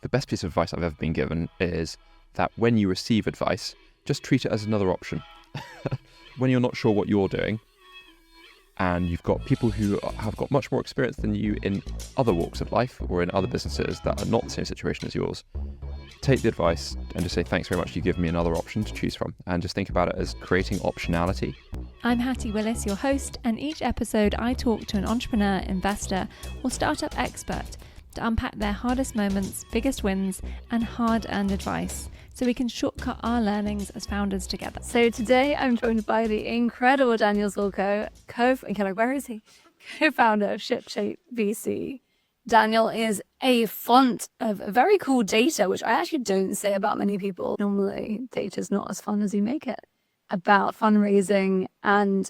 The best piece of advice I've ever been given is that when you receive advice, just treat it as another option. When you're not sure what you're doing, and you've got people who have got much more experience than you in other walks of life or in other businesses that are not the same situation as yours, take the advice and just say, thanks very much, you give me another option to choose from. And just think about it as creating optionality. I'm Hattie Willis, your host, and each episode I talk to an entrepreneur, investor, or startup expert to unpack their hardest moments, biggest wins, and hard-earned advice, so we can shortcut our learnings as founders together. So today I'm joined by the incredible Daniel Sawko, co-founder of ShipShapeVC. Daniel is a font of very cool data, which I actually don't say about many people. Normally, data is not as fun as you make it, about fundraising, and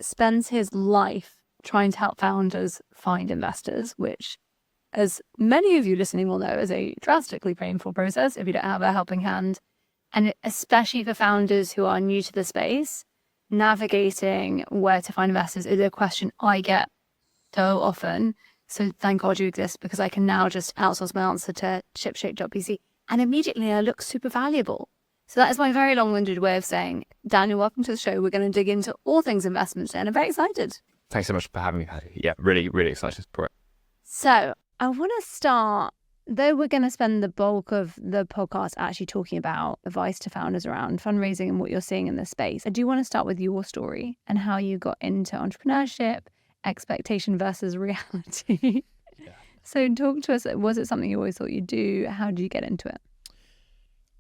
spends his life trying to help founders find investors, which, as many of you listening will know, is a drastically painful process if you don't have a helping hand. And especially for founders who are new to the space, navigating where to find investors is a question I get so often. So thank God you exist, because I can now just outsource my answer to ShipShape.vc, and immediately I look super valuable. So that is my very long-winded way of saying, Daniel, welcome to the show. We're going to dig into all things investments, and I'm very excited. Thanks so much for having me, Patty. Yeah, really, really excited for it. So I want to start, though we're going to spend the bulk of the podcast actually talking about advice to founders around fundraising and what you're seeing in this space. I do want to start with your story and how you got into entrepreneurship, expectation versus reality. Yeah. So talk to us, was it something you always thought you'd do? How did you get into it?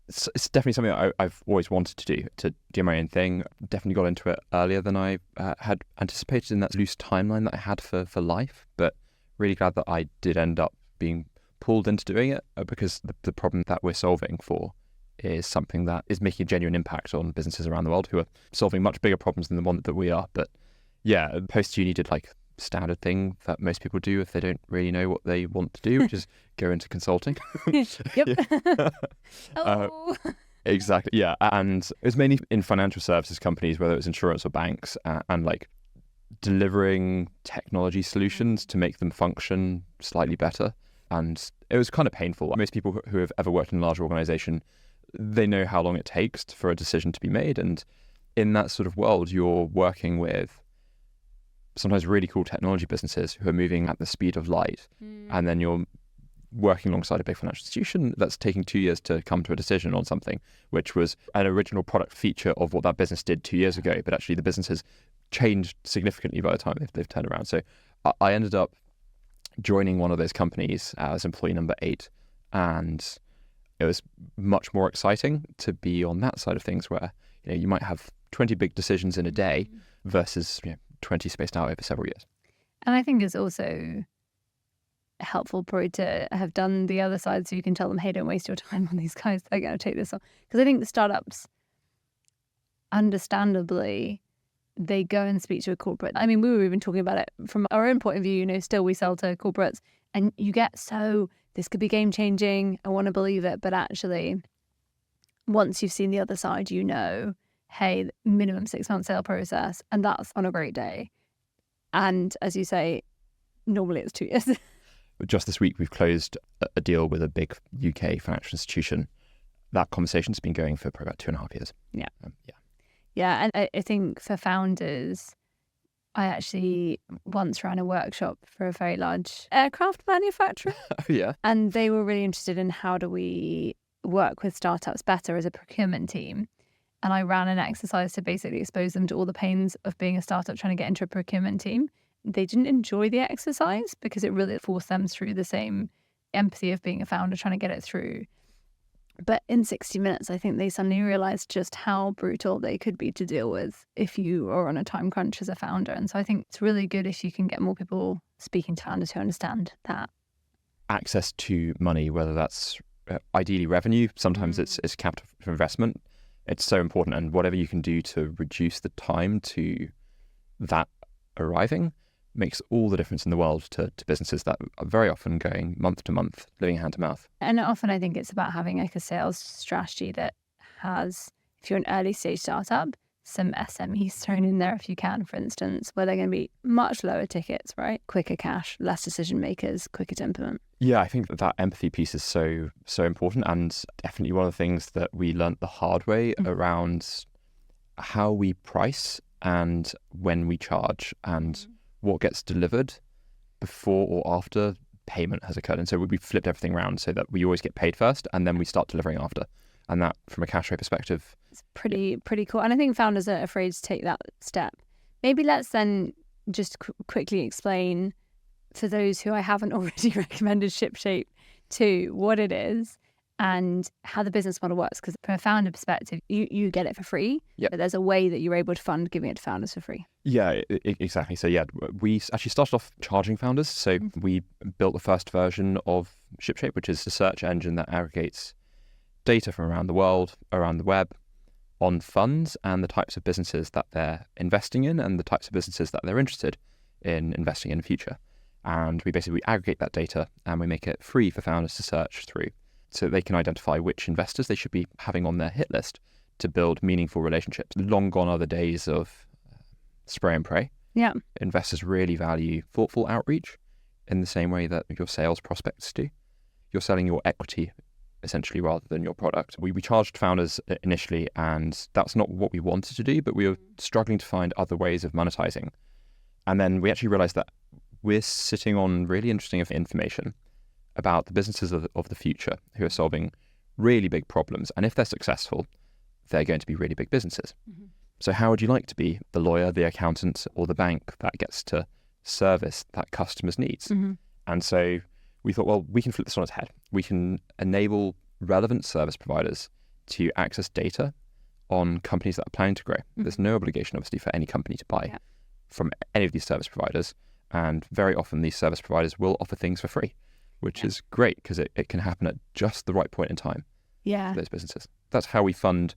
It's definitely something I've always wanted to do my own thing. Definitely got into it earlier than I had anticipated in that loose timeline that I had for life, but really glad that I did end up being pulled into doing it, because the problem that we're solving for is something that is making a genuine impact on businesses around the world who are solving much bigger problems than the one that we are. But yeah, post-uni did like standard thing that most people do if they don't really know what they want to do, which is go into consulting. Yep. Oh. Exactly. Yeah. And it was mainly in financial services companies, whether it was insurance or banks, and like delivering technology solutions to make them function slightly better. And it was kind of painful. Most people who have ever worked in a large organization, they know how long it takes for a decision to be made. And in that sort of world, you're working with sometimes really cool technology businesses who are moving at the speed of light. And then you're working alongside a big financial institution that's taking 2 years to come to a decision on something, which was an original product feature of what that business did 2 years ago. But actually the business has changed significantly by the time they've turned around. So I ended up joining one of those companies as employee number 8. And it was much more exciting to be on that side of things, where you might have 20 big decisions in a day versus 20 spaced out over several years. And I think it's also helpful probably to have done the other side, so you can tell them, hey, don't waste your time on these guys. They're going to take this on. Because I think the startups, understandably, they go and speak to a corporate. I mean, we were even talking about it from our own point of view, still we sell to corporates, and you get, so this could be game changing. I want to believe it. But actually, once you've seen the other side, hey, minimum 6-month sale process, and that's on a great day. And as you say, normally it's 2 years. Just this week, we've closed a deal with a big UK financial institution. That conversation's been going for probably about 2.5 years. Yeah, and I think for founders, I actually once ran a workshop for a very large aircraft manufacturer. Yeah. And they were really interested in how do we work with startups better as a procurement team. And I ran an exercise to basically expose them to all the pains of being a startup trying to get into a procurement team. They didn't enjoy the exercise because it really forced them through the same empathy of being a founder trying to get it through. But in 60 minutes, I think they suddenly realized just how brutal they could be to deal with if you are on a time crunch as a founder. And so I think it's really good if you can get more people speaking to founders who understand that. Access to money, whether that's ideally revenue, sometimes it's capital for investment. It's so important. And whatever you can do to reduce the time to that arriving makes all the difference in the world to businesses that are very often going month to month, living hand to mouth. And often I think it's about having like a sales strategy that has, if you're an early stage startup, some SMEs thrown in there if you can, for instance, where they're going to be much lower tickets, right? Quicker cash, less decision makers, quicker to implement. Yeah, I think that empathy piece is so important, and definitely one of the things that we learnt the hard way around how we price and when we charge and what gets delivered before or after payment has occurred. And so we flipped everything around so that we always get paid first and then we start delivering after. And that, from a cash rate perspective, it's pretty cool. And I think founders are afraid to take that step. Maybe let's then just quickly explain for those who I haven't already recommended ShipShape to what it is and how the business model works. Because from a founder perspective, you get it for free, but there's a way that you're able to fund giving it to founders for free. Yeah, exactly. So yeah, we actually started off charging founders. So we built the first version of ShipShape, which is a search engine that aggregates data from around the world, around the web, on funds and the types of businesses that they're investing in and the types of businesses that they're interested in investing in the future. And we basically aggregate that data and we make it free for founders to search through so they can identify which investors they should be having on their hit list to build meaningful relationships. Long gone are the days of spray and pray. Yeah. Investors really value thoughtful outreach in the same way that your sales prospects do. You're selling your equity essentially rather than your product. We charged founders initially, and that's not what we wanted to do, but we were struggling to find other ways of monetizing. And then we actually realized that we're sitting on really interesting information about the businesses of the future who are solving really big problems. And if they're successful, they're going to be really big businesses. So how would you like to be the lawyer, the accountant, or the bank that gets to service that customer's needs? And so we thought, well, we can flip this on its head. We can enable relevant service providers to access data on companies that are planning to grow. There's no obligation, obviously, for any company to buy from any of these service providers. And very often these service providers will offer things for free, which is great because it can happen at just the right point in time for those businesses. That's how we fund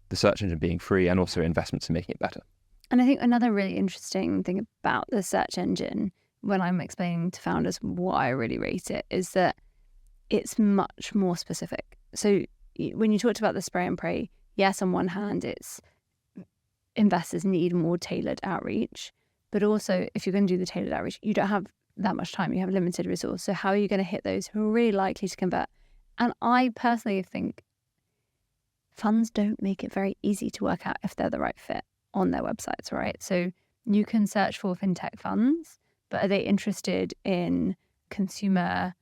the search engine being free and also investments in making it better. And I think another really interesting thing about the search engine, when I'm explaining to founders why I really rate it, is that it's much more specific. So when you talked about the spray and pray, yes, on one hand, it's investors need more tailored outreach, but also if you're going to do the tailored outreach, you don't have that much time. You have limited resource. So how are you going to hit those who are really likely to convert? And I personally think funds don't make it very easy to work out if they're the right fit on their websites, right? So you can search for fintech funds, but are they interested in consumer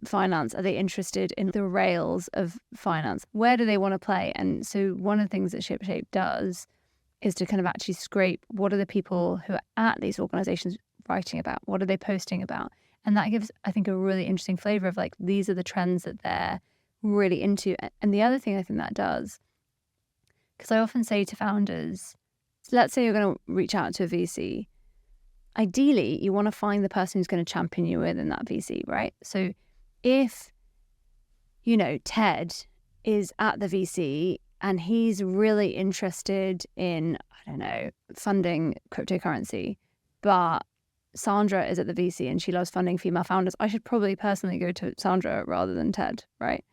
finance? Are they interested in the rails of finance? Where do they want to play? And so one of the things that ShipShape does is to kind of actually scrape what are the people who are at these organizations writing about? What are they posting about? And that gives, I think, a really interesting flavor of like, these are the trends that they're really into. And the other thing I think that does, because I often say to founders, let's say you're going to reach out to a VC. Ideally, you want to find the person who's going to champion you within that VC, right? So if, Ted is at the VC and he's really interested in, funding cryptocurrency, but Sandra is at the VC and she loves funding female founders, I should probably personally go to Sandra rather than Ted, right?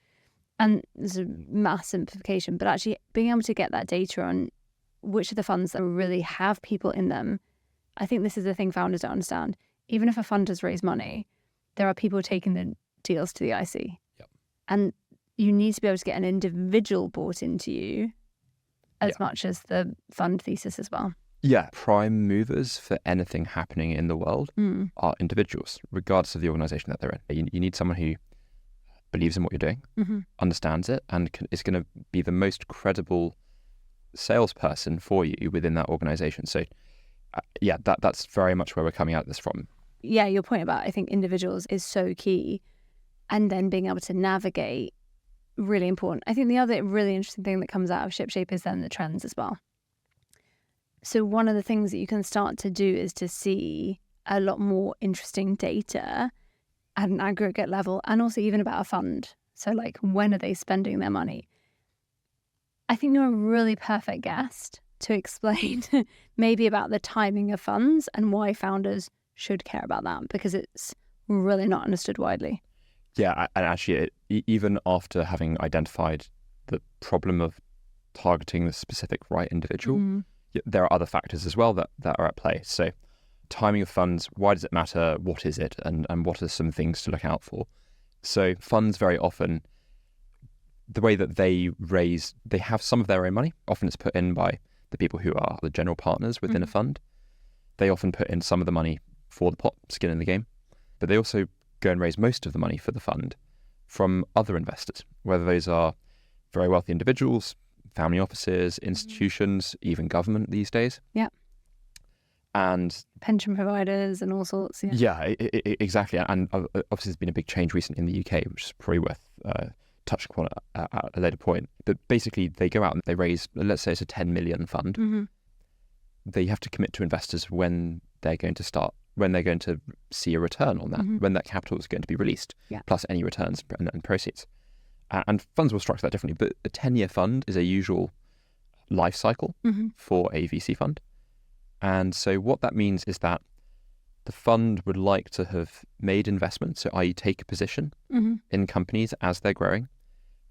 And there's a mass simplification, but actually being able to get that data on which of the funds that really have people in them, I think this is the thing founders don't understand. Even if a fund has raised money, there are people taking the deals to the IC. Yep. And you need to be able to get an individual bought into you as much as the fund thesis as well. Yeah, prime movers for anything happening in the world are individuals, regardless of the organization that they're in. You need someone who believes in what you're doing, understands it, and is going to be the most credible salesperson for you within that organization. So, that's very much where we're coming at this from. Yeah, your point about, I think, individuals is so key. And then being able to navigate, really important. I think the other really interesting thing that comes out of ShipShape is then the trends as well. So one of the things that you can start to do is to see a lot more interesting data at an aggregate level and also even about a fund. So like, when are they spending their money? I think you're a really perfect guest to explain maybe about the timing of funds and why founders should care about that, because it's really not understood widely. Yeah, and actually, even after having identified the problem of targeting the specific right individual. There are other factors as well that are at play. So timing of funds, why does it matter? What is it? And what are some things to look out for? So funds very often, the way that they raise, they have some of their own money. Often it's put in by the people who are the general partners within a fund. They often put in some of the money for the pot, skin in the game. But they also go and raise most of the money for the fund from other investors, whether those are very wealthy individuals, family offices, institutions, even government these days. Yeah. And pension providers and all sorts. Exactly. And obviously there's been a big change recently in the UK, which is probably worth touching upon at a later point. But basically they go out and they raise, let's say it's a 10 million fund. They have to commit to investors when they're going to see a return on that, when that capital is going to be released, plus any returns and proceeds. And funds will structure that differently, but a 10-year fund is a usual life cycle for a VC fund. And so what that means is that the fund would like to have made investments, so i.e. take a position in companies as they're growing.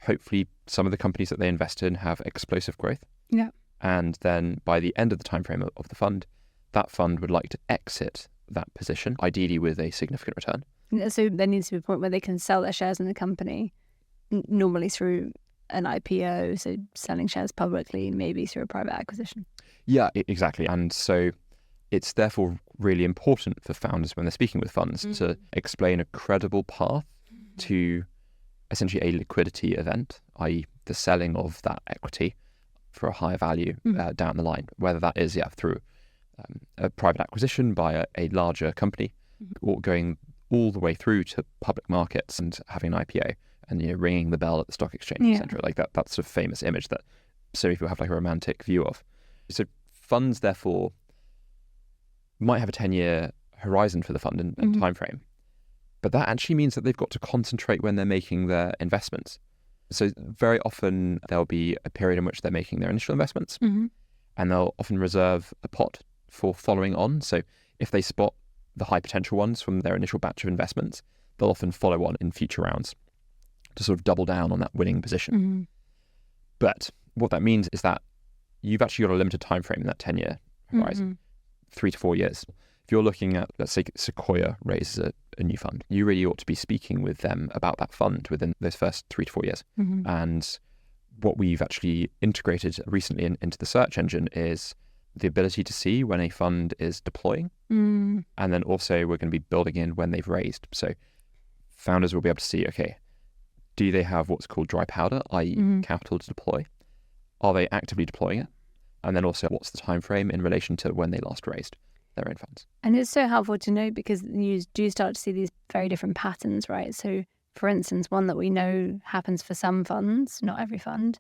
Hopefully some of the companies that they invest in have explosive growth. Yeah. And then by the end of the time frame of the fund, that fund would like to exit that position, ideally with a significant return. So there needs to be a point where they can sell their shares in the company, normally through an IPO, so selling shares publicly, maybe through a private acquisition. Yeah, exactly. And so it's therefore really important for founders when they're speaking with funds to explain a credible path to essentially a liquidity event, i.e. the selling of that equity for a higher value down the line, whether that is through a private acquisition by a larger company or going all the way through to public markets and having an IPO and ringing the bell at the stock exchange, etc. Like that's a famous image that so many people have like a romantic view of. So funds therefore might have a 10-year horizon for the fund and time frame, but that actually means that they've got to concentrate when they're making their investments. So very often there'll be a period in which they're making their initial investments and they'll often reserve a pot for following on. So if they spot the high potential ones from their initial batch of investments, they'll often follow on in future rounds to sort of double down on that winning position. But what that means is that you've actually got a limited time frame in that 10-year horizon, 3 to 4 years. If you're looking at, let's say, Sequoia raises a new fund, you really ought to be speaking with them about that fund within those first 3 to 4 years. And what we've actually integrated recently into the search engine is the ability to see when a fund is deploying. And then also we're going to be building in when they've raised. So founders will be able to see, okay, do they have what's called dry powder, i.e. capital to deploy? Are they actively deploying it? And then also what's the time frame in relation to when they last raised their own funds? And it's so helpful to know because you do start to see these very different patterns, right? So for instance, one that we know happens for some funds, not every fund,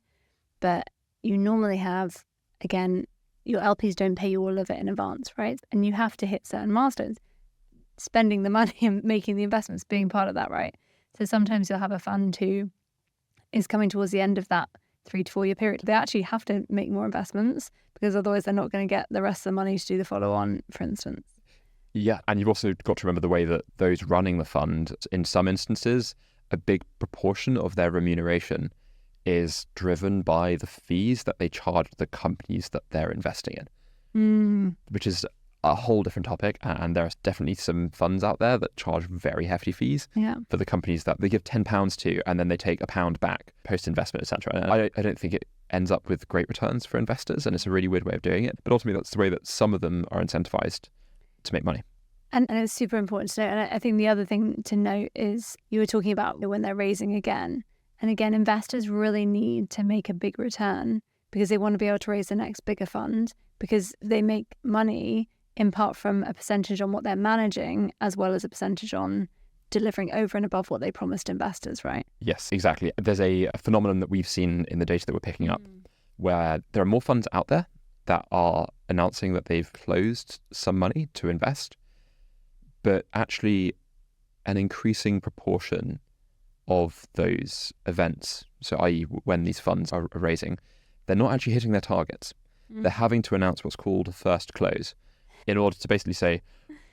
but you normally have, again, your LPs don't pay you all of it in advance, right? And you have to hit certain milestones. Spending the money and making the investments, being part of that, right? So sometimes you'll have a fund who is coming towards the end of that 3 to 4 year period. They actually have to make more investments because otherwise they're not going to get the rest of the money to do the follow-on, for instance. Yeah, and you've also got to remember the way that those running the fund, in some instances, a big proportion of their remuneration is driven by the fees that they charge the companies that they're investing in, which is a whole different topic. And there are definitely some funds out there that charge very hefty fees for the companies that they give £10 to, and then they take £1 back post-investment, etc. And I don't think it ends up with great returns for investors, and it's a really weird way of doing it. But ultimately, that's the way that some of them are incentivized to make money. And it's super important to know. And I think the other thing to note is you were talking about when they're raising again. And again, investors really need to make a big return because they want to be able to raise the next bigger fund because they make money in part from a percentage on what they're managing as well as a percentage on delivering over and above what they promised investors, right? Yes, exactly. There's a phenomenon that we've seen in the data that we're picking up where there are more funds out there that are announcing that they've closed some money to invest, but actually an increasing proportion of those events, so i.e. when these funds are raising, they're not actually hitting their targets. They're having to announce what's called a first close in order to basically say,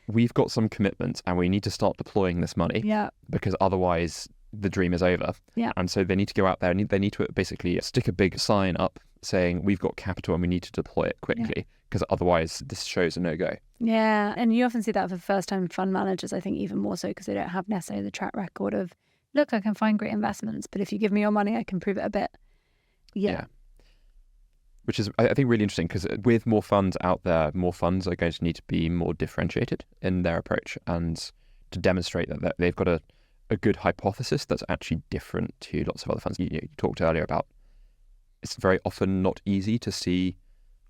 we've got some commitments and we need to start deploying this money because otherwise the dream is over. Yeah. And so they need to go out there and they need to basically stick a big sign up saying we've got capital and we need to deploy it quickly, because otherwise this show's a no-go. Yeah, and you often see that for first-time fund managers, I think even more so, because they don't have necessarily the track record of, look, I can find great investments, but if you give me your money, I can prove it a bit. Yeah. Which is, I think, really interesting, because with more funds out there, more funds are going to need to be more differentiated in their approach and to demonstrate that they've got a good hypothesis that's actually different to lots of other funds. You talked earlier about it's very often not easy to see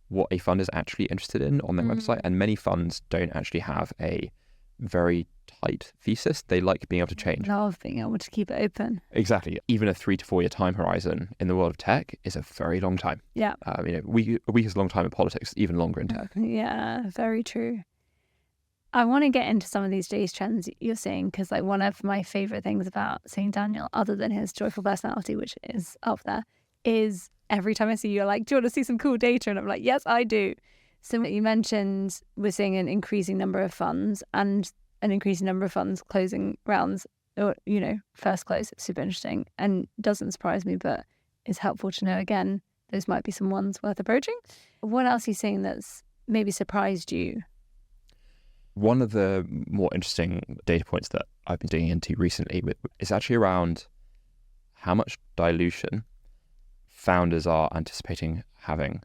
what a fund is actually interested in on their website, and many funds don't actually have a very tight thesis. They like being able to change. Love being able to keep it open. Exactly. Even a 3 to 4 year time horizon in the world of tech is a very long time. Yeah. A week is a long time in politics, even longer in tech. Yeah, very true. I want to get into some of these data trends you're seeing, because like one of my favorite things about seeing Daniel, other than his joyful personality, which is up there, is every time I see you, you're like, do you want to see some cool data? And I'm like, yes, I do. So you mentioned we're seeing an increasing number of funds and an increasing number of funds closing rounds, or, first close. It's super interesting and doesn't surprise me, but it's helpful to know, again, those might be some ones worth approaching. What else are you seeing that's maybe surprised you? One of the more interesting data points that I've been digging into recently is actually around how much dilution founders are anticipating having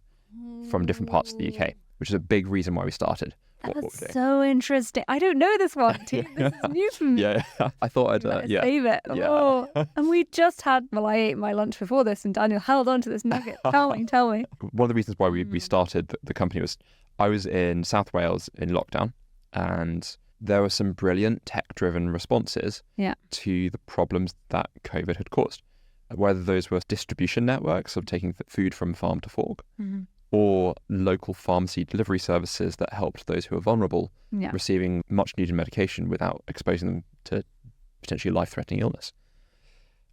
from different parts of the UK, which is a big reason why we started. That's so interesting. I don't know this one, too. This is new for me. Yeah, I thought I'd save it. Yeah. Oh. And we just I ate my lunch before this, and Daniel held on to this nugget. Tell me. One of the reasons why we started the company was I was in South Wales in lockdown, and there were some brilliant tech-driven responses to the problems that COVID had caused. Whether those were distribution networks of taking food from farm to fork, or local pharmacy delivery services that helped those who were vulnerable receiving much needed medication without exposing them to potentially life-threatening illness.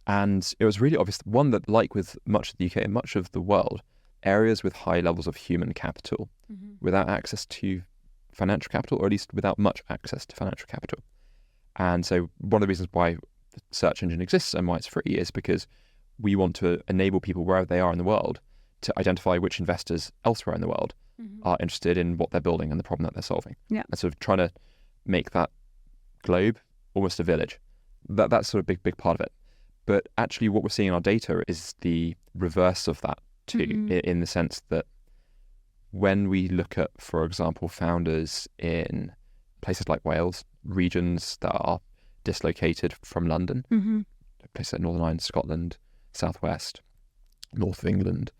And it was really obvious, one, that like with much of the UK and much of the world, areas with high levels of human capital without access to financial capital, or at least without much access to financial capital. And so one of the reasons why the search engine exists and why it's free is because we want to enable people wherever they are in the world to identify which investors elsewhere in the world are interested in what they're building and the problem that they're solving. Yeah. And sort of trying to make that globe almost a village. That's sort of big part of it. But actually what we're seeing in our data is the reverse of that too, in the sense that when we look at, for example, founders in places like Wales, regions that are dislocated from London, places like Northern Ireland, Scotland, Southwest, North of England,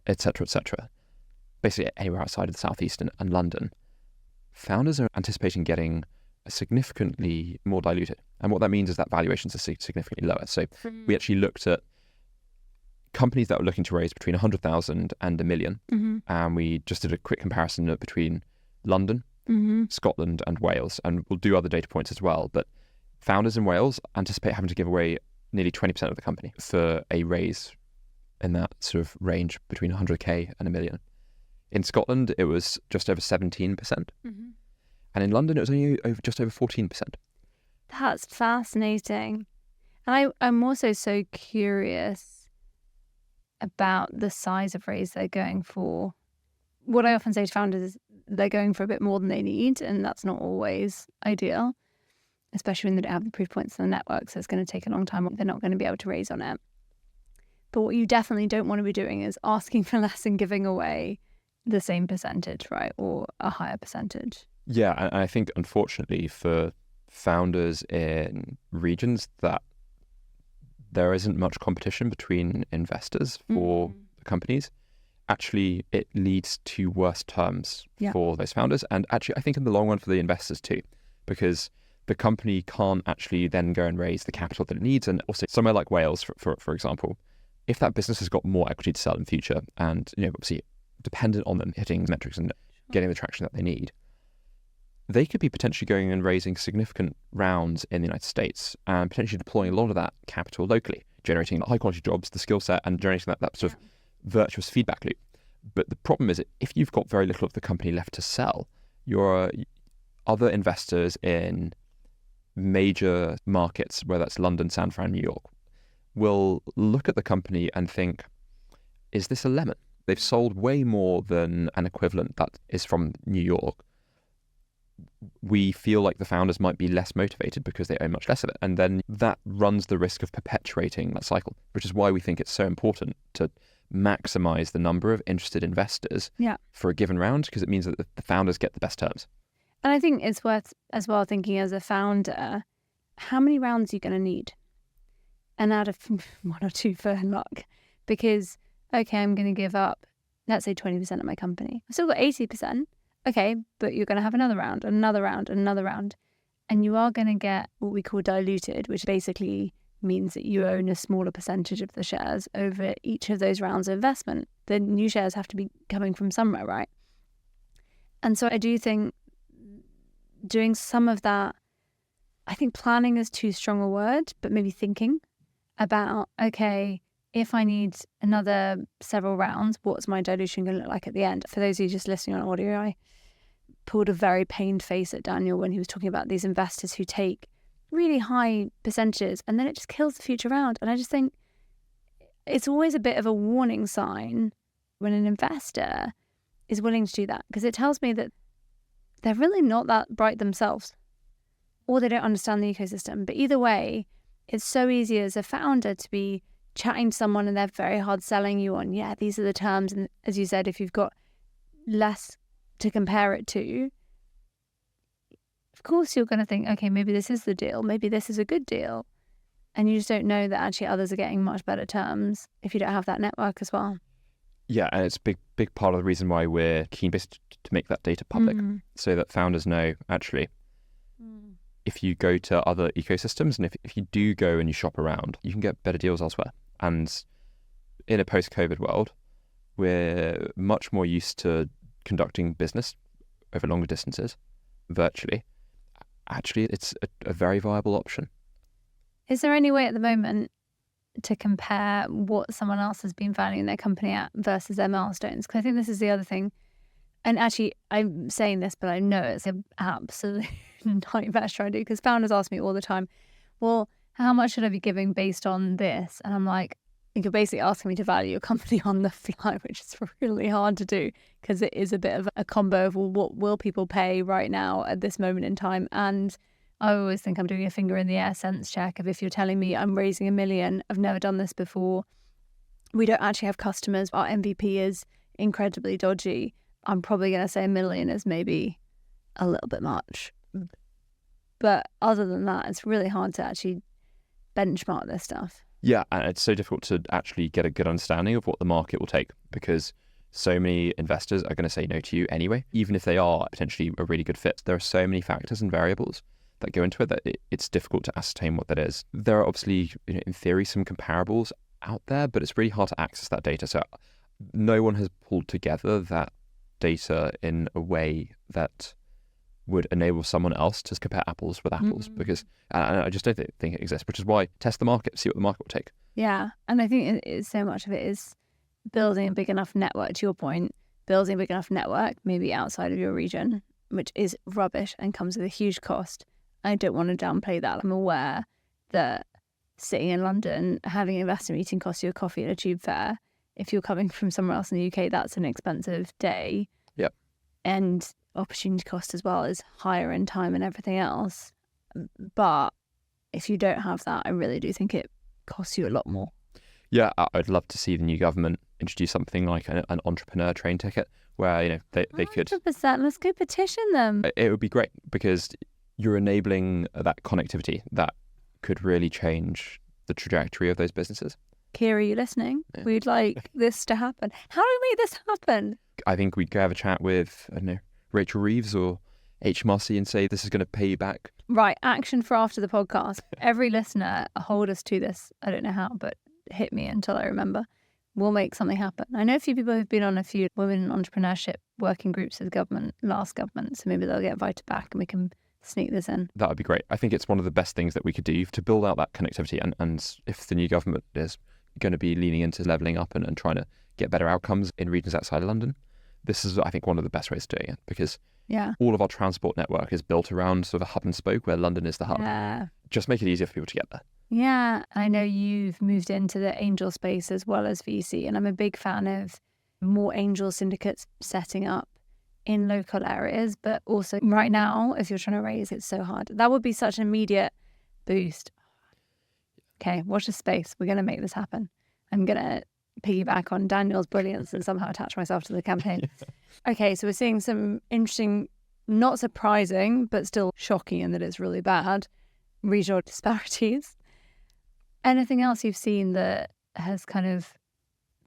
etc., basically anywhere outside of the Southeast and London, founders are anticipating getting significantly more diluted. And what that means is that valuations are significantly lower. So we actually looked at companies that were looking to raise between 100,000 and $1 million. And we just did a quick comparison between London, Scotland and Wales. And we'll do other data points as well. But founders in Wales anticipate having to give away nearly 20% of the company for a raise in that sort of range between 100k and $1 million. In Scotland, it was just over 17%. And in London, it was only just over 14%. That's fascinating. And I'm also so curious about the size of raise they're going for. What I often say to founders is they're going for a bit more than they need, and that's not always ideal, especially when they don't have the proof points in the network, so it's going to take a long time. They're not going to be able to raise on it. But what you definitely don't want to be doing is asking for less and giving away the same percentage, right? Or a higher percentage. Yeah, and I think, unfortunately, for founders in regions that there isn't much competition between investors for the companies, actually it leads to worse terms for those founders. And actually, I think in the long run for the investors too, because the company can't actually then go and raise the capital that it needs. And also somewhere like Wales, for example, if that business has got more equity to sell in the future and, obviously dependent on them hitting metrics and getting the traction that they need, they could be potentially going and raising significant rounds in the United States and potentially deploying a lot of that capital locally, generating high quality jobs, the skill set, and generating that sort of virtuous feedback loop. But the problem is that if you've got very little of the company left to sell, your other investors in major markets, whether that's London, San Fran, New York, will look at the company and think, is this a lemon? They've sold way more than an equivalent that is from New York. We feel like the founders might be less motivated because they own much less of it. And then that runs the risk of perpetuating that cycle, which is why we think it's so important to maximize the number of interested investors for a given round, because it means that the founders get the best terms. And I think it's worth as well thinking as a founder, how many rounds are you going to need? And out of 1 or 2 for luck. Because, okay, I'm going to give up, let's say 20% of my company. I've still got 80%. Okay, but you're going to have another round, another round, another round. And you are going to get what we call diluted, which basically means that you own a smaller percentage of the shares over each of those rounds of investment. The new shares have to be coming from somewhere, right? And so I do think doing some of that, I think planning is too strong a word, but maybe thinking about, okay, if I need another several rounds, what's my dilution going to look like at the end? For those of you just listening on audio, I pulled a very pained face at Daniel when he was talking about these investors who take really high percentages and then it just kills the future round. And I just think it's always a bit of a warning sign when an investor is willing to do that, because it tells me that they're really not that bright themselves, or they don't understand the ecosystem. But either way, it's so easy as a founder to be chatting to someone and they're very hard selling you on, yeah, these are the terms. And as you said, if you've got less to compare it to, of course you're going to think, okay, maybe this is the deal, maybe this is a good deal. And you just don't know that actually others are getting much better terms if you don't have that network as well. Yeah, and it's a big part of the reason why we're keen to make that data public, so that founders know, actually, if you go to other ecosystems and if you do go and you shop around, you can get better deals elsewhere. And in a post-COVID world, we're much more used to conducting business over longer distances virtually. Actually, it's a very viable option. Is there any way at the moment to compare what someone else has been valuing their company at versus their milestones? Because I think this is the other thing. And actually, I'm saying this, but I know it's an absolute nightmare to try and do, because founders ask me all the time, well, how much should I be giving based on this? And I'm like, you're basically asking me to value a company on the fly, which is really hard to do, because it is a bit of a combo of, well, what will people pay right now at this moment in time? And I always think I'm doing a finger in the air sense check of, if you're telling me I'm raising $1 million, I've never done this before, we don't actually have customers, our MVP is incredibly dodgy, I'm probably going to say $1 million is maybe a little bit much. But other than that, it's really hard to actually benchmark this stuff. Yeah, and it's so difficult to actually get a good understanding of what the market will take, because so many investors are going to say no to you anyway, even if they are potentially a really good fit. There are so many factors and variables that go into it that it's difficult to ascertain what that is. There are obviously, in theory, some comparables out there, but it's really hard to access that data. So no one has pulled together that data in a way that would enable someone else to compare apples with apples, because I just don't think it exists, which is why test the market, see what the market will take. Yeah, and I think it's so much of it is building a big enough network, to your point, building a big enough network, maybe outside of your region, which is rubbish and comes with a huge cost. I don't want to downplay that. I'm aware that sitting in London, having an investor meeting costs you a coffee at a tube fare. If you're coming from somewhere else in the UK, that's an expensive day. Yep. And opportunity cost as well is higher in time and everything else. But if you don't have that, I really do think it costs you a lot more. Yeah, I'd love to see the new government introduce something like an entrepreneur train ticket, where they could 100%. Let's go petition them. It would be great, because you're enabling that connectivity that could really change the trajectory of those businesses. Kira, are you listening? Yeah. We'd like this to happen. How do we make this happen? I think we'd go have a chat with, I don't know, Rachel Reeves or HMRC and say, this is going to pay you back. Right, action for after the podcast. Every listener, hold us to this. I don't know how, but hit me until I remember. We'll make something happen. I know a few people who've been on a few women in entrepreneurship working groups with government, last government, so maybe they'll get invited back and we can sneak this in. That would be great. I think it's one of the best things that we could do to build out that connectivity. And if the new government is going to be leaning into levelling up and trying to get better outcomes in regions outside of London, this is, I think, one of the best ways of doing it, because Yeah. all of our transport network is built around sort of a hub and spoke where London is the hub. Yeah. Just make it easier for people to get there. Yeah. I know you've moved into the angel space as well as VC, and I'm a big fan of more angel syndicates setting up in local areas. But also right now, if you're trying to raise, it's so hard. That would be such an immediate boost. Okay, watch this space. We're going to make this happen. I'm going to piggyback on Daniel's brilliance and somehow attach myself to the campaign. Okay, so we're seeing some interesting, not surprising, but still shocking in that it's really bad, regional disparities. Anything else you've seen that has kind of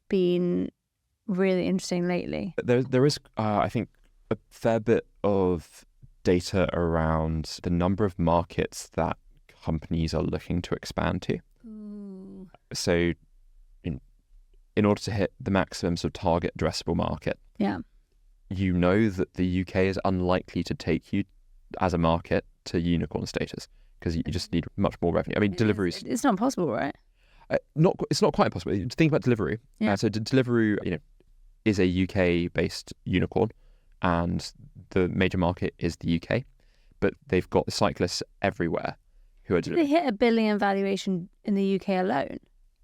been really interesting lately? There is, I think, a fair bit of data around the number of markets that companies are looking to expand to. Ooh. So in order to hit the maximum sort of target addressable market, Yeah. you know that the UK is unlikely to take you as a market to unicorn status, because you just need much more revenue. I mean, deliveries. It's not possible, right? It's not quite impossible. Think about Deliveroo. Yeah. So Deliveroo, is a UK-based unicorn, and the major market is the UK, but they've got cyclists everywhere who are Did they delivering. hit a billion valuation in the UK alone?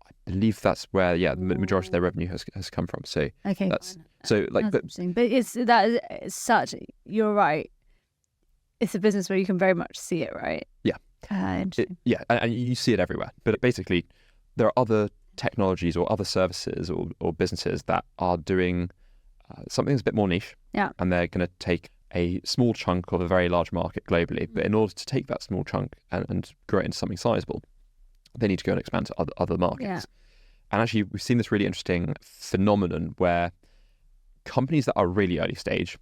I believe that's where, the majority of their revenue has come from. So Okay, that's fine. so like, That's but interesting. But it's such. You're right. It's a business where you can very much see it, right? Yeah. Interesting. and you see it everywhere. But basically, there are other technologies or other services or businesses that are doing something that's a bit more niche. Yeah. And they're going to take a small chunk of a very large market globally. But in order to take that small chunk and grow it into something sizable, they need to go and expand to other markets. Yeah. And actually, we've seen this really interesting phenomenon where companies that are really early stage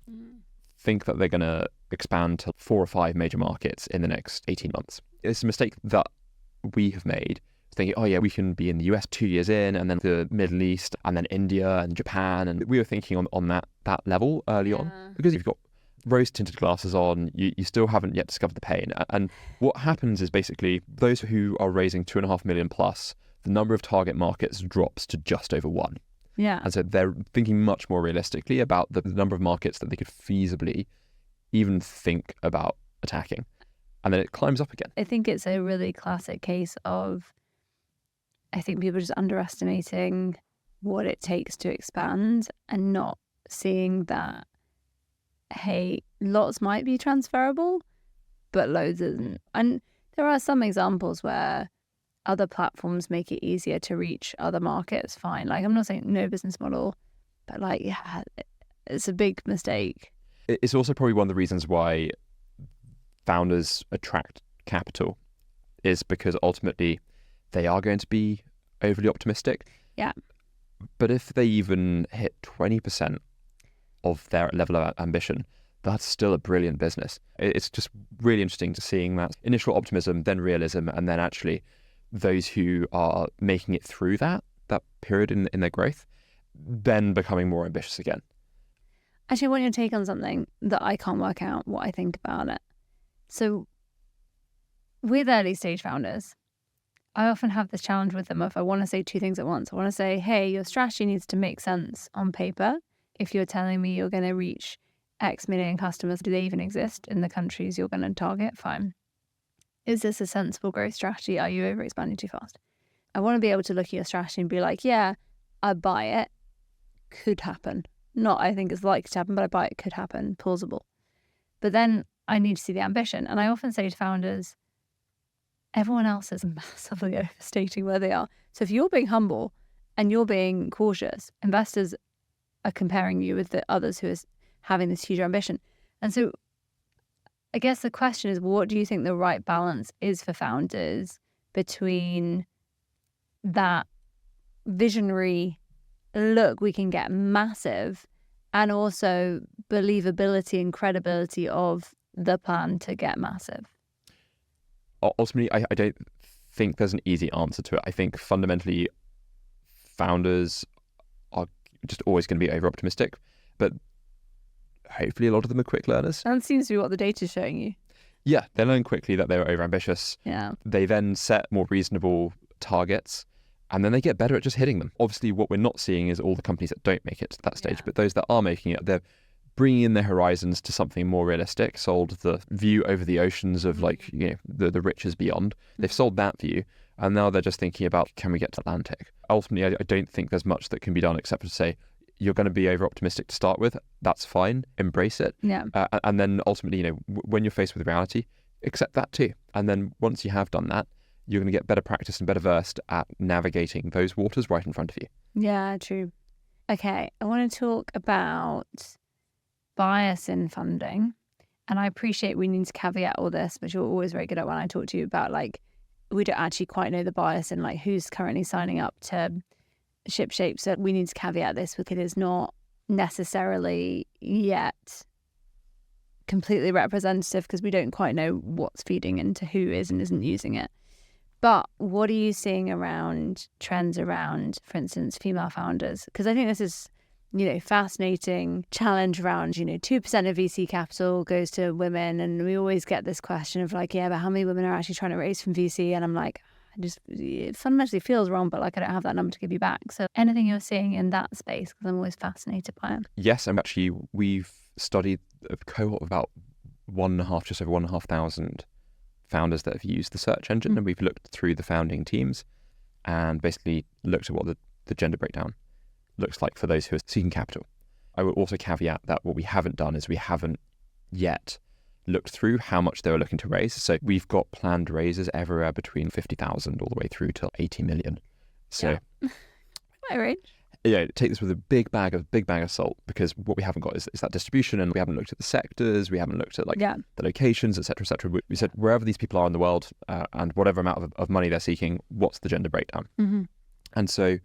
think that they're going to expand to 4 or 5 major markets in the next 18 months. It's a mistake that we have made, thinking, oh yeah, we can be in the US 2 years in, and then the Middle East, and then India and Japan. And we were thinking on that level early on, because you've got rose-tinted glasses on, you still haven't yet discovered the pain. And what happens is basically those who are raising 2.5 million plus, the number of target markets drops to just over 1. Yeah. And so they're thinking much more realistically about the number of markets that they could feasibly even think about attacking. And then it climbs up again. I think it's a really classic case of, I think people just underestimating what it takes to expand and not seeing that, hey, lots might be transferable, but loads isn't. And there are some examples where other platforms make it easier to reach other markets, fine. Like, I'm not saying no business model, but like, yeah, it's a big mistake. It's also probably one of the reasons why founders attract capital, is because ultimately they are going to be overly optimistic. Yeah. But if they even hit 20% of their level of ambition, that's still a brilliant business. It's just really interesting to seeing that initial optimism, then realism, and then actually those who are making it through that period in their growth, then becoming more ambitious again. Actually, I want your take on something that I can't work out what I think about it. So with early stage founders, I often have this challenge with them if I want to say 2 things at once. I want to say, hey, your strategy needs to make sense on paper. If you're telling me you're going to reach X million customers, do they even exist in the countries you're going to target? Fine. Is this a sensible growth strategy? Are you overexpanding too fast? I want to be able to look at your strategy and be like, yeah, I buy it. Could happen. Not I think it's likely to happen, but I buy it could happen. Plausible. But then I need to see the ambition. And I often say to founders, everyone else is massively overstating where they are. So if you're being humble and you're being cautious, investors are comparing you with the others who is having this huge ambition. And so I guess the question is, what do you think the right balance is for founders between that visionary look, we can get massive, and also believability and credibility of the plan to get massive? Ultimately, I don't think there's an easy answer to it. I think fundamentally founders are just always going to be over optimistic, but hopefully a lot of them are quick learners. That seems to be what the data's showing you. Yeah, they learn quickly that they're over ambitious. Yeah. They then set more reasonable targets, And then they get better at just hitting them. Obviously, what we're not seeing is all the companies that don't make it to that stage, but those that are making it, they're bringing in their horizons to something more realistic, sold the view over the oceans of like, you know, the riches beyond. They've sold that view. And now they're just thinking about, can we get to Atlantic? Ultimately, I don't think there's much that can be done except for say, you're going to be over optimistic to start with. That's fine. Embrace it. Yeah. And then ultimately, you know, when you're faced with reality, accept that too. And then once you have done that, you're going to get better practice and better versed at navigating those waters right in front of you. Yeah, true. Okay, I want to talk about bias in funding. And I appreciate we need to caveat all this, which you're always very good at when I talk to you about, like, we don't actually quite know the bias in like who's currently signing up to ShipShape. So we need to caveat this because it is not necessarily yet completely representative because we don't quite know what's feeding into who is and isn't using it. But what are you seeing around trends around, for instance, female founders? Because I think this is, you know, fascinating challenge around, you know, 2% of VC capital goes to women. And we always get this question of like, yeah, but how many women are actually trying to raise from VC? And I'm like, it fundamentally feels wrong, but like I don't have that number to give you back. So anything you're seeing in that space, because I'm always fascinated by it. Yes, and actually we've studied a cohort of about just over 1,500 founders that have used the search engine, and we've looked through the founding teams and basically looked at what the gender breakdown looks like for those who are seeking capital. I would also caveat that what we haven't done is we haven't yet looked through how much they were looking to raise. So we've got planned raises everywhere between 50,000 all the way through to 80 million. So Quite range. Yeah, take this with a big bag of salt, because what we haven't got is that distribution, and we haven't looked at the sectors, we haven't looked at like the locations, etc., etc. We said wherever these people are in the world and whatever amount of money they're seeking, what's the gender breakdown? And so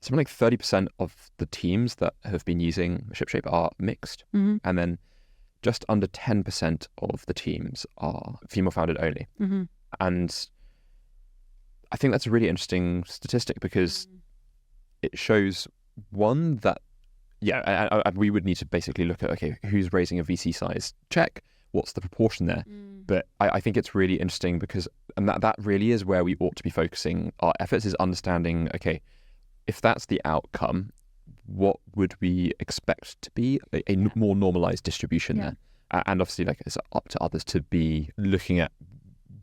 something like 30% of the teams that have been using ShipShape are mixed, and then just under 10% of the teams are female founded only. And I think that's a really interesting statistic because it shows one that, we would need to basically look at, okay, who's raising a VC size check? What's the proportion there? But I think it's really interesting because, and that really is where we ought to be focusing our efforts, is understanding, okay, if that's the outcome, what would we expect to be a more normalized distribution there? And obviously, like, it's up to others to be looking at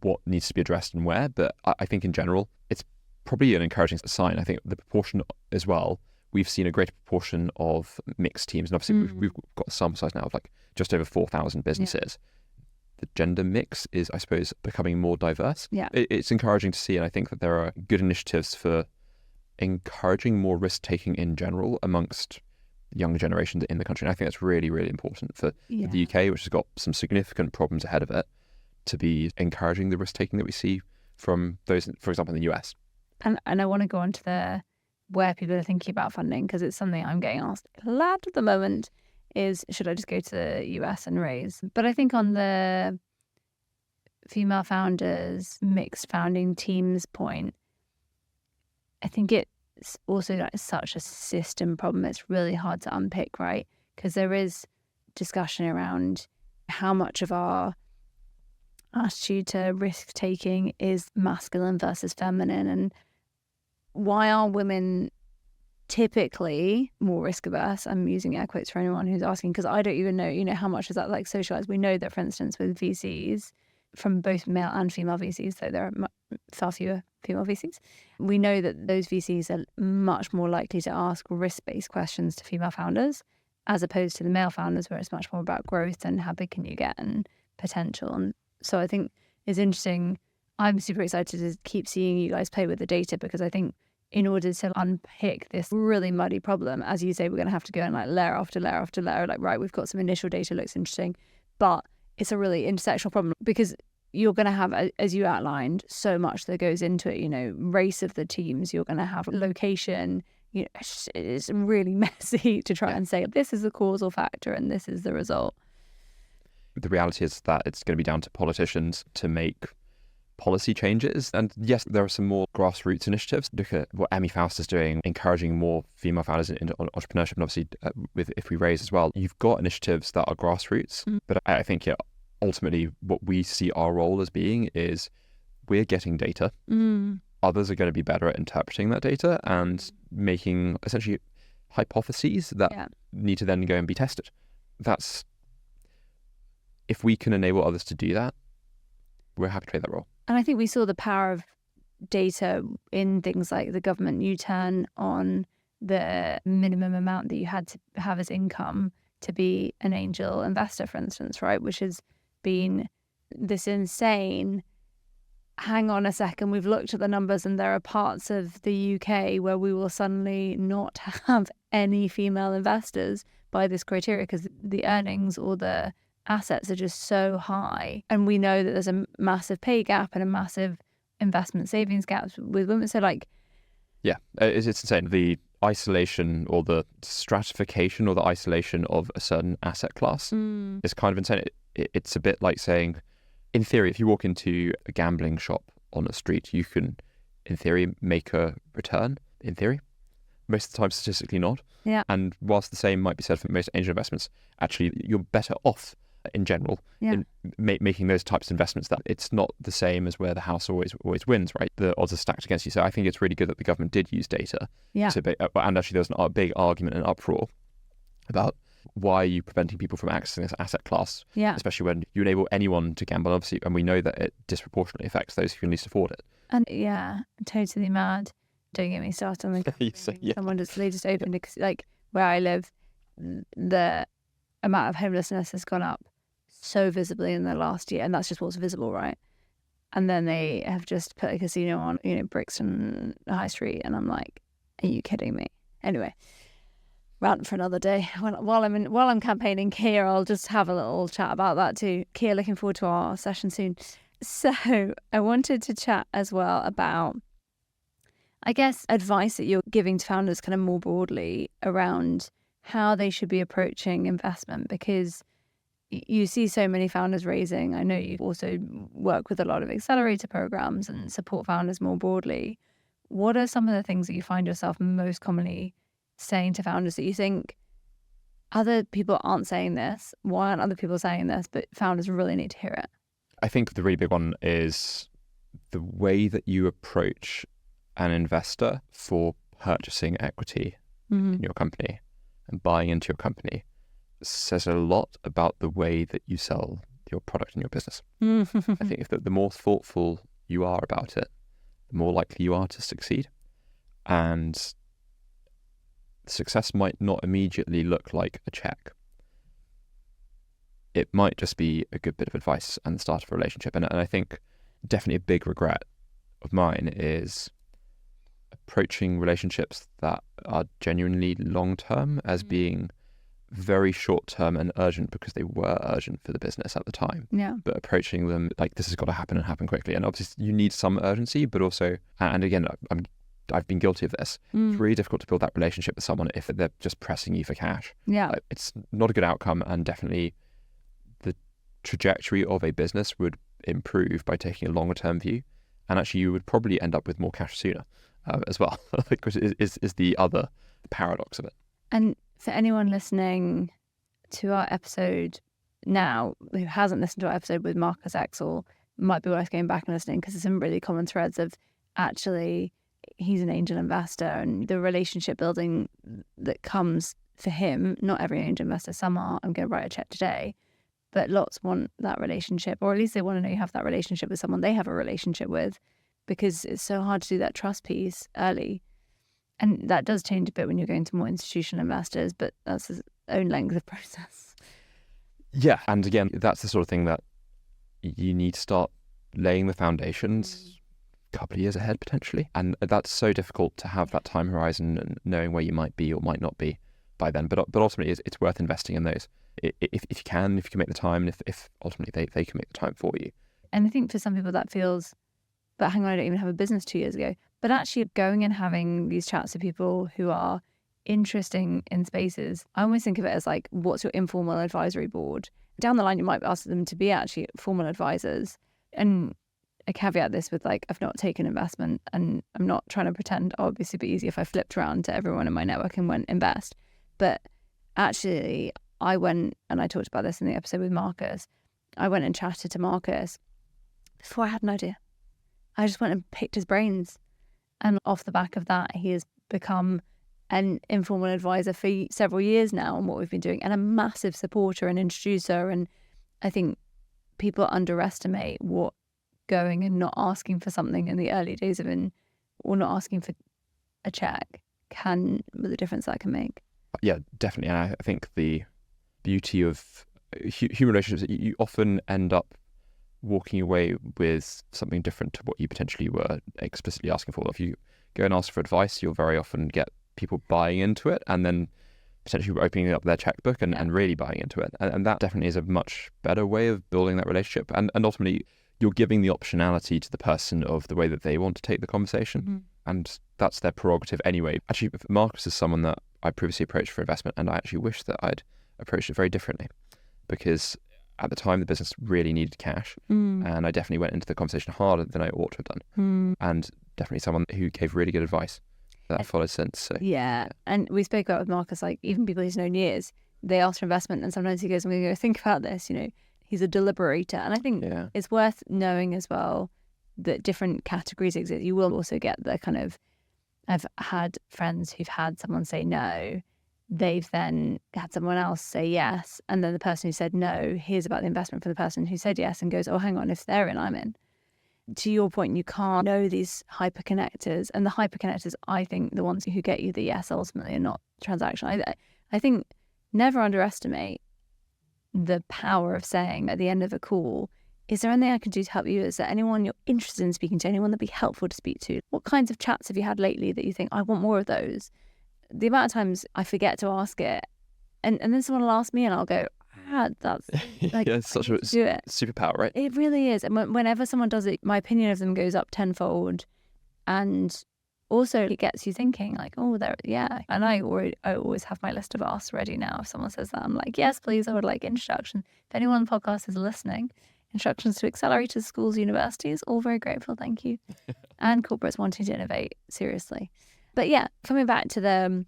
what needs to be addressed and where. But I think in general, it's probably an encouraging sign. I think the proportion as well, we've seen a greater proportion of mixed teams. And obviously, we've got a sample size now of like just over 4,000 businesses. The gender mix is, I suppose, becoming more diverse. It's encouraging to see. And I think that there are good initiatives for encouraging more risk-taking in general amongst younger generations in the country. And I think that's really, really important for the UK, which has got some significant problems ahead of it, to be encouraging the risk-taking that we see from those, for example, in the US. And I want to go on to where people are thinking about funding, because it's something I'm getting asked a lot at the moment, is should I just go to the US and raise? But I think on the female founders, mixed founding teams point, I think it's also like such a system problem. It's really hard to unpick, right? Because there is discussion around how much of our attitude to risk taking is masculine versus feminine, and why are women typically more risk averse? I'm using air quotes for anyone who's asking, because I don't even know, how much is that like socialized? We know that, for instance, with VCs, from both male and female VCs, so there are far fewer female VCs, we know that those VCs are much more likely to ask risk-based questions to female founders, as opposed to the male founders, where it's much more about growth and how big can you get and potential. And so I think it's interesting. I'm super excited to keep seeing you guys play with the data, because I think in order to unpick this really muddy problem, as you say, we're going to have to go and like layer after layer after layer, like, right, we've got some initial data, looks interesting, but it's a really intersectional problem, because you're going to have, as you outlined, so much that goes into it, race of the teams, you're going to have location, it's really messy to try and say this is the causal factor and this is the result. The reality is that it's going to be down to politicians to make policy changes. And yes, there are some more grassroots initiatives. Look at what Emmy Faust is doing, encouraging more female founders into entrepreneurship, and obviously with If We Raise as well. You've got initiatives that are grassroots, but I think ultimately what we see our role as being is we're getting data. others are going to be better at interpreting that data and making essentially hypotheses that need to then go and be tested. If we can enable others to do that, we're happy to play that role. And I think we saw the power of data in things like the government U-turn on the minimum amount that you had to have as income to be an angel investor, for instance, right? Which has been this insane, hang on a second, we've looked at the numbers and there are parts of the UK where we will suddenly not have any female investors by this criteria because the earnings or the assets are just so high. And we know that there's a massive pay gap and a massive investment savings gap with women. So it's insane. The isolation or the stratification or the isolation of a certain asset class is kind of insane. It's a bit like saying, in theory, if you walk into a gambling shop on a street, you can, in theory, make a return, in theory. Most of the time, statistically not. Yeah. And whilst the same might be said for most angel investments, actually, you're better off in general in making those types of investments. That it's not the same as where the house always wins, right? The odds are stacked against you. So I think it's really good that the government did use data. Yeah. And actually, there was a big argument and uproar about why are you preventing people from accessing this asset class, especially when you enable anyone to gamble, obviously, and we know that it disproportionately affects those who can least afford it. And totally mad. Don't get me started on someone they just opened it, like where I live, the amount of homelessness has gone up so visibly in the last year, and that's just what's visible, right? And then they have just put a casino on, Brixton High Street, and I'm like, are you kidding me? Anyway, rant for another day. While I'm campaigning Kia, I'll just have a little chat about that too. Kia, looking forward to our session soon. So I wanted to chat as well about, I guess, advice that you're giving to founders kind of more broadly around how they should be approaching investment, because you see so many founders raising. I know you also work with a lot of accelerator programs and support founders more broadly. What are some of the things that you find yourself most commonly saying to founders that you think other people aren't saying this? Why aren't other people saying this, but founders really need to hear it? I think the really big one is the way that you approach an investor for purchasing equity in your company and buying into your company says a lot about the way that you sell your product and your business. I think if the more thoughtful you are about it, the more likely you are to succeed. And success might not immediately look like a check. It might just be a good bit of advice and the start of a relationship. And I think definitely a big regret of mine is approaching relationships that are genuinely long-term as being very short-term and urgent because they were urgent for the business at the time. Yeah. But approaching them like this has got to happen and happen quickly. And obviously you need some urgency, but also, and again, I've been guilty of this. It's really difficult to build that relationship with someone if they're just pressing you for cash. Yeah. It's not a good outcome, and definitely the trajectory of a business would improve by taking a longer-term view. And actually you would probably end up with more cash sooner as well, which is the other paradox of it. And for anyone listening to our episode now who hasn't listened to our episode with Marcus Exel, might be worth going back and listening, because there's some really common threads of actually he's an angel investor and the relationship building that comes for him. Not every angel investor, some are, I'm going to write a check today, but lots want that relationship, or at least they want to know you have that relationship with someone they have a relationship with, because it's so hard to do that trust piece early. And that does change a bit when you're going to more institutional investors, but that's his own length of process. Yeah. And again, that's the sort of thing that you need to start laying the foundations a couple of years ahead, potentially. And that's so difficult to have that time horizon and knowing where you might be or might not be by then. But ultimately, it's worth investing in those. If you can make the time, and if ultimately they can make the time for you. And I think for some people that feels, but hang on, I don't even have a business 2 years ago. But actually going and having these chats with people who are interesting in spaces, I always think of it as like, what's your informal advisory board? Down the line, you might ask them to be actually formal advisors. And I caveat this with like, I've not taken investment, and I'm not trying to pretend, oh, it'd be easy if I flipped around to everyone in my network and went invest. But actually, I went, and I talked about this in the episode with Marcus, I went and chatted to Marcus before I had an idea. I just went and picked his brains And off the back of that, he has become an informal advisor for several years now on what we've been doing, and a massive supporter and introducer. And I think people underestimate what going and not asking for something in the early days of or not asking for a check the difference that can make. Yeah, definitely. And I think the beauty of human relationships, you often end up walking away with something different to what you potentially were explicitly asking for. If you go and ask for advice, you'll very often get people buying into it, and then potentially opening up their checkbook and really buying into it. And that definitely is a much better way of building that relationship. And ultimately, you're giving the optionality to the person of the way that they want to take the conversation. Mm-hmm. And that's their prerogative anyway. Actually, Marcus is someone that I previously approached for investment, and I actually wish that I'd approached it very differently, because at the time the business really needed cash, and I definitely went into the conversation harder than I ought to have done. And definitely someone who gave really good advice that followed since. So yeah. And we spoke about with Marcus, like even people he's known years, they ask for investment, and sometimes he goes, I'm going to go think about this. He's a deliberator, and I think it's worth knowing as well that different categories exist. You will also get the kind of, I've had friends who've had someone say no, they've then had someone else say yes, and then the person who said no hears about the investment for the person who said yes and goes, oh, hang on, if they're in, I'm in. To your point, you can't know these hyperconnectors, and the hyperconnectors, I think, the ones who get you the yes ultimately and not transaction. I think never underestimate the power of saying at the end of a call, is there anything I can do to help you? Is there anyone you're interested in speaking to? Anyone that'd be helpful to speak to? What kinds of chats have you had lately that you think, I want more of those? The amount of times I forget to ask it, and then someone will ask me and I'll go, that's like, it's such a superpower, right? It really is. And whenever someone does it, my opinion of them goes up tenfold. And also it gets you thinking like, oh, and I always have my list of asks ready now. If someone says that, I'm like, yes, please, I would like introduction. If anyone on the podcast is listening, instructions to accelerators, schools, universities, all very grateful, thank you. And corporates wanting to innovate, seriously. But yeah, coming back to the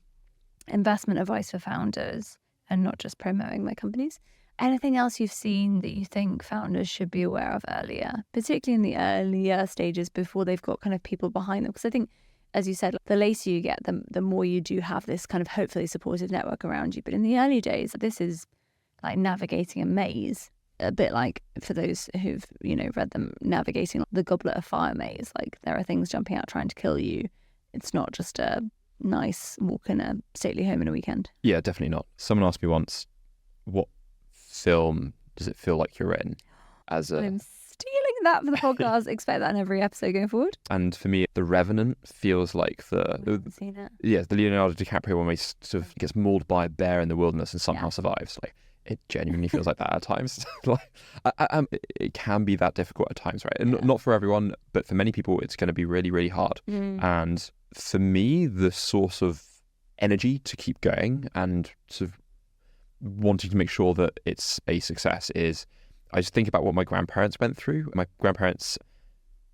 investment advice for founders and not just promoting my companies, anything else you've seen that you think founders should be aware of earlier, particularly in the earlier stages before they've got kind of people behind them? Because I think, as you said, the later you get, the more you do have this kind of hopefully supportive network around you. But in the early days, this is like navigating a maze, a bit like, for those who've, read them, navigating the Goblet of Fire maze. Like, there are things jumping out trying to kill you. It's not just a nice walk in a stately home in a weekend. Yeah, definitely not. Someone asked me once, what film does it feel like you're in? I'm stealing that for the podcast. Expect that in every episode going forward. And for me, The Revenant feels like I haven't seen it. Yeah, the Leonardo DiCaprio one where he sort of gets mauled by a bear in the wilderness and somehow survives. Like, it genuinely feels like that at times. Like, it can be that difficult at times, right? And not for everyone, but for many people, it's going to be really, really hard. And for me, the source of energy to keep going and sort of wanting to make sure that it's a success is, I just think about what my grandparents went through. My grandparents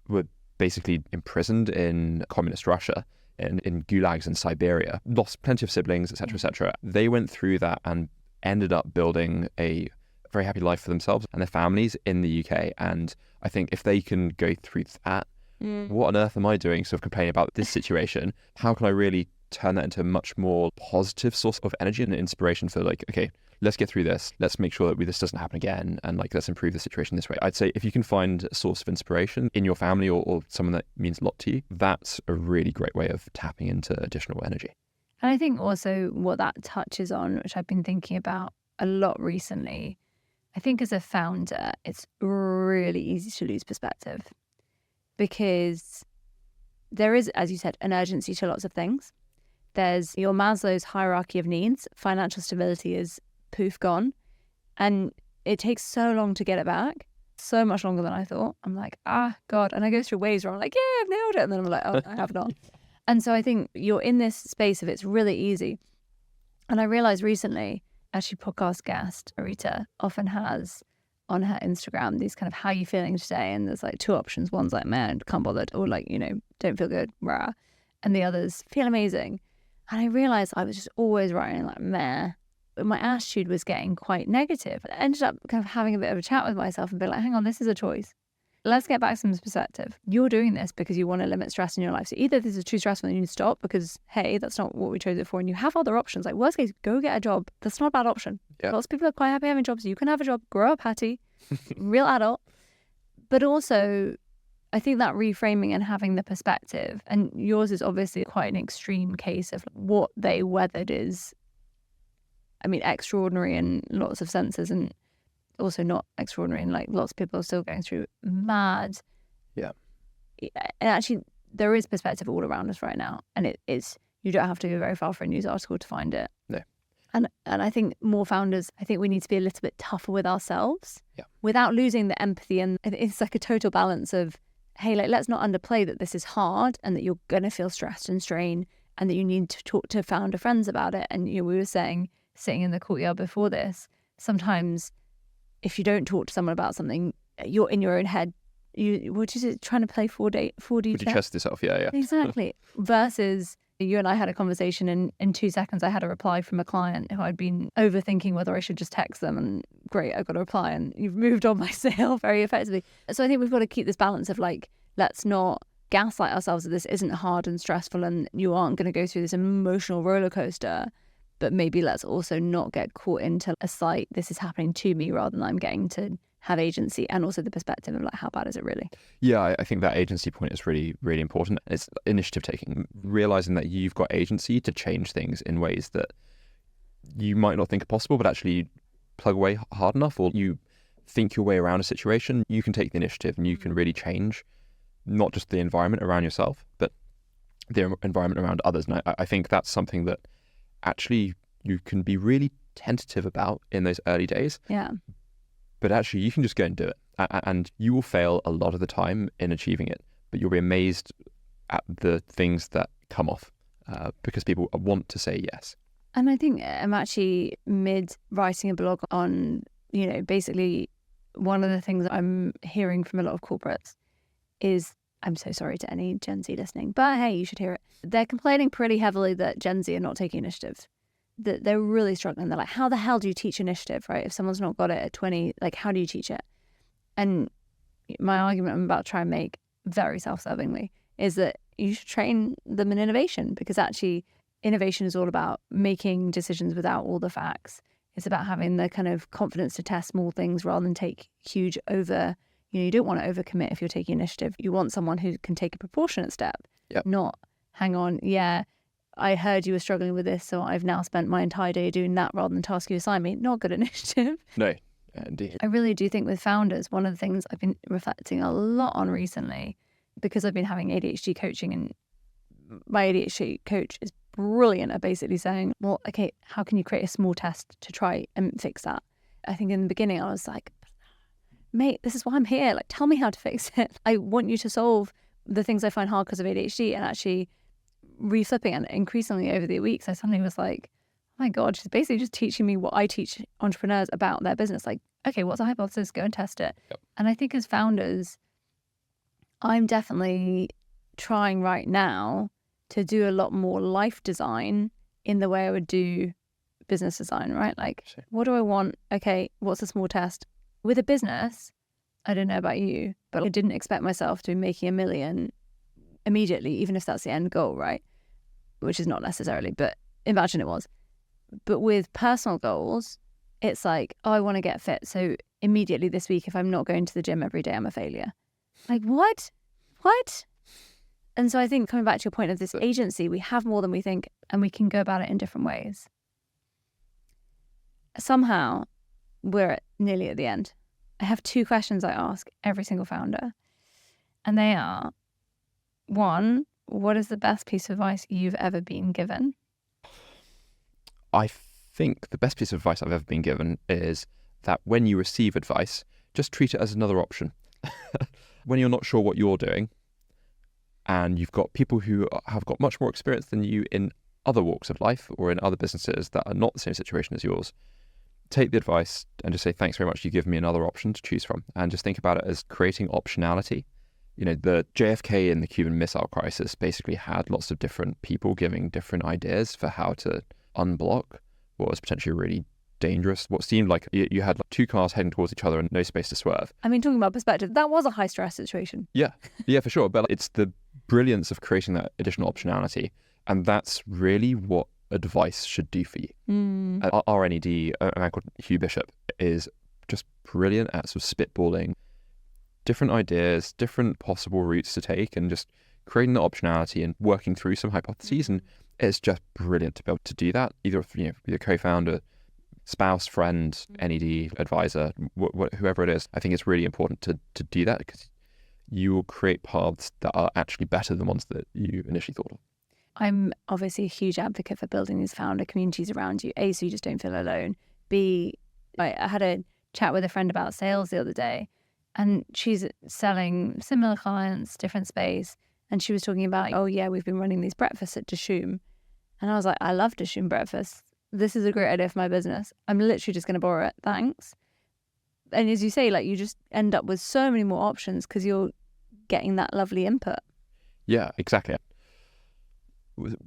were basically imprisoned in communist Russia, in gulags in Siberia, lost plenty of siblings, etc., etc. They went through that and ended up building a very happy life for themselves and their families in the UK. And I think if they can go through that, what on earth am I doing sort of complaining about this situation? How can I really turn that into a much more positive source of energy and inspiration for, like, okay, let's get through this. Let's make sure that this doesn't happen again. And like, let's improve the situation this way. I'd say if you can find a source of inspiration in your family or someone that means a lot to you, that's a really great way of tapping into additional energy. And I think also what that touches on, which I've been thinking about a lot recently, I think as a founder, it's really easy to lose perspective because there is, as you said, an urgency to lots of things. There's your Maslow's hierarchy of needs. Financial stability is poof gone. And it takes so long to get it back. So much longer than I thought. I'm like, God. And I go through waves where I'm like, yeah, I've nailed it. And then I'm like, oh, I have not. And so I think you're in this space of it's really easy. And I realized recently, actually, podcast guest Arita often has on her Instagram these kind of, how you feeling today? And there's like two options. One's like, man, can't bother, or like, don't feel good, rah. And the others, feel amazing. And I realized I was just always writing like, meh. My attitude was getting quite negative. I ended up kind of having a bit of a chat with myself and be like, hang on, this is a choice. let's get back to some perspective. You're doing this because you want to limit stress in your life. So either this is too stressful and you need to stop because, hey, that's not what we chose it for. And you have other options. Like worst case, go get a job. That's not a bad option. Yeah. Lots of people are quite happy having jobs. You can have a job, grow up happy, real adult. But also, I think that reframing and having the perspective, and yours is obviously quite an extreme case of what they weathered is, I mean, extraordinary in lots of senses and also not extraordinary. And like lots of people are still going through mad. Yeah. And actually, there is perspective all around us right now. And it is, you don't have to go very far for a news article to find it. No. And I think more founders, I think we need to be a little bit tougher with ourselves without losing the empathy. And it's like a total balance of, hey, like, let's not underplay that this is hard and that you're going to feel stressed and strained and that you need to talk to founder friends about it. And, you know, we were saying, sitting in the courtyard before this, sometimes if you don't talk to someone about something, you're in your own head. What is it, trying to play 4D Would you test yourself? Yeah. Exactly. Versus you and I had a conversation and in 2 seconds I had a reply from a client who I'd been overthinking whether I should just text them, and great, I got a reply and you've moved on my sale very effectively. So I think we've got to keep this balance of like, let's not gaslight ourselves that this isn't hard and stressful and you aren't going to go through this emotional roller coaster, but maybe let's also not get caught into a slight, this is happening to me, rather than I'm getting to have agency, and also the perspective of like, how bad is it really? Yeah, I think that agency point is really, really important. It's initiative taking, realizing that you've got agency to change things in ways that you might not think are possible, but actually you plug away hard enough, or you think your way around a situation, you can take the initiative and you can really change not just the environment around yourself, but the environment around others. And I think that's something that actually you can be really tentative about in those early days. Yeah. But actually, you can just go and do it. And you will fail a lot of the time in achieving it, but you'll be amazed at the things that come off because people want to say yes. And I think I'm actually mid-writing a blog on, you know, basically one of the things I'm hearing from a lot of corporates is, I'm so sorry to any Gen Z listening, but hey, you should hear it. They're complaining pretty heavily that Gen Z are not taking initiative. That they're really struggling. They're like, how the hell do you teach initiative, right? If someone's not got it at 20, like, how do you teach it? And my argument I'm about to try and make very self-servingly is that you should train them in innovation, because actually innovation is all about making decisions without all the facts. It's about having the kind of confidence to test small things rather than take huge you don't want to overcommit if you're taking initiative. You want someone who can take a proportionate step, not hang on, I heard you were struggling with this, so I've now spent my entire day doing that rather than task you assign me. Not good initiative. No, indeed. I really do think with founders, one of the things I've been reflecting a lot on recently, because I've been having ADHD coaching, and my ADHD coach is brilliant at basically saying, well, okay, how can you create a small test to try and fix that? I think in the beginning I was like, mate, this is why I'm here. Like, tell me how to fix it. I want you to solve the things I find hard because of ADHD. And actually reflipping and increasingly over the weeks, I suddenly was like, oh my God, she's basically just teaching me what I teach entrepreneurs about their business. Like, okay, what's a hypothesis? Go and test it. Yep. And I think as founders, I'm definitely trying right now to do a lot more life design in the way I would do business design, right? Like, what do I want? Okay, what's a small test? With a business, I don't know about you, but I didn't expect myself to be making $1 million immediately, even if that's the end goal, right? Which is not necessarily, but imagine it was. But with personal goals, it's like, oh, I want to get fit. So immediately this week, if I'm not going to the gym every day, I'm a failure. Like, what? And so I think coming back to your point of this agency, we have more than we think, and we can go about it in different ways. Somehow, we're nearly at the end. I have 2 questions I ask every single founder. And they are, 1, what is the best piece of advice you've ever been given? I think the best piece of advice I've ever been given is that when you receive advice, just treat it as another option. When you're not sure what you're doing, and you've got people who have got much more experience than you in other walks of life or in other businesses that are not the same situation as yours, take the advice and just say, thanks very much, you give me another option to choose from. And just think about it as creating optionality. You know, the JFK and the Cuban Missile Crisis basically had lots of different people giving different ideas for how to unblock what was potentially a really dangerous. What seemed like you had like 2 cars heading towards each other and no space to swerve. I mean, talking about perspective, that was a high stress situation. Yeah, for sure. But it's the brilliance of creating that additional optionality. And that's really what advice should do for you. Our NED, a man called Hugh Bishop, is just brilliant at sort of spitballing different ideas, different possible routes to take, and just creating the optionality and working through some hypotheses. And it's just brilliant to be able to do that, either with a co-founder, spouse, friend, NED, advisor, whoever it is. I think it's really important to do that, because you will create paths that are actually better than ones that you initially thought of. I'm obviously a huge advocate for building these founder communities around you. A, so you just don't feel alone. B, I had a chat with a friend about sales the other day, and she's selling similar clients, different space. And she was talking about, oh yeah, we've been running these breakfasts at Dishoom. And I was like, I love Dishoom breakfast. This is a great idea for my business. I'm literally just going to borrow it. Thanks. And as you say, like, you just end up with so many more options because you're getting that lovely input. Yeah, exactly.